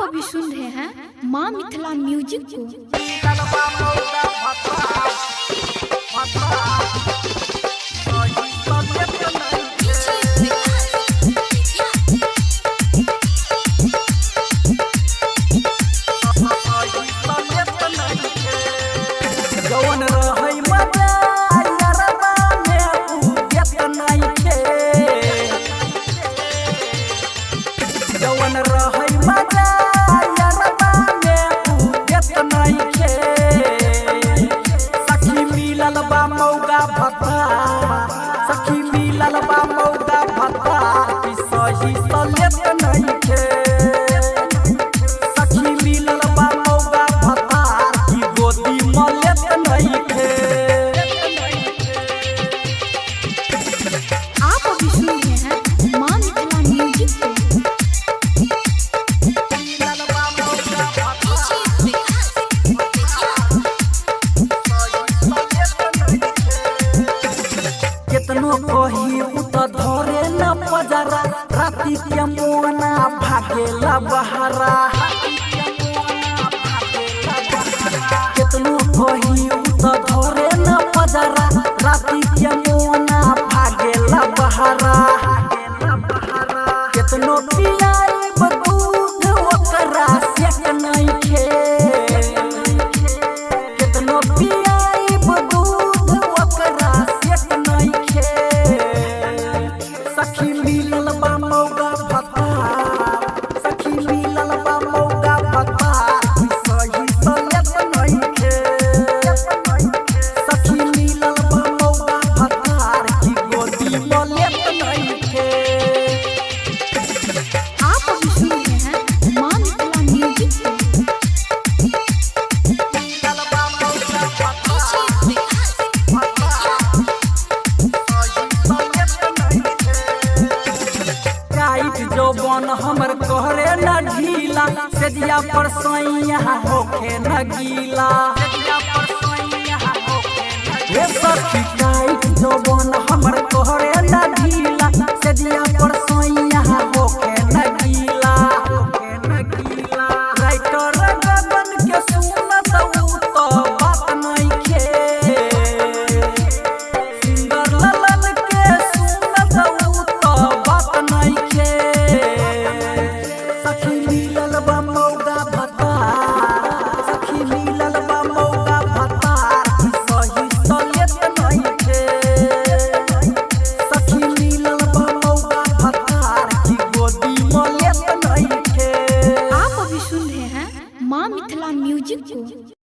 अभी सुन रहे हैं माँ मिथिला म्यूजिक को। जवन रहै मजा यारबा में उदेत नइखे जवन रहै मजा यारबा में उदेत नइखे सखी मिलल बा मौगा भत्ता सखी मिलल बा मौगा भत्ता कि सही सलेत नइखे सखी मिलल बा मौगा भत्ता कि गोदी मलेत आप अभी सुन रहे हैं माँ मिथिला म्यूजिक को। केतनो कही उत धरे न पजरा राती के मोना भागेला बहरा केतनो कही उत धरे न पजरा राती के मोना भागेला बहरा केतनो पियाई दूध ओकरा सेक नइखे केतनो पियाई दूध ओकरा सेक नइखे सखी मिलल बा मौगा भत्ता सखी मिलल बा मौगा भत्ता सही सलेत नइखे सखी मिलल बा मौगा भत्ता कि गोदी मलेत नइखे। आप अभी सुन रहे हैं माँ मिथिला म्यूजिक को। टाइट जौबन हमर कहरे न ढीला सेजिया पर सैया होखे न गीला हे सखी टाइट जौबन हमर कहरे न ढीला सेजिया पर सैया होखे न गीला राइटर गगन के सुनत उ तो बात नइखे सिंगर ललन के सुनत उ तो बात नइखे सखी मिलल बा मौगा भत्ता सखी मिलल बा मौगा भत्ता सही सलेत नइखे सखी मिलल बा मौगा भत्ता कि गोदी मलेत नइखे। आप अभी सुन रहे हैं माँ मिथिला म्यूजिक को।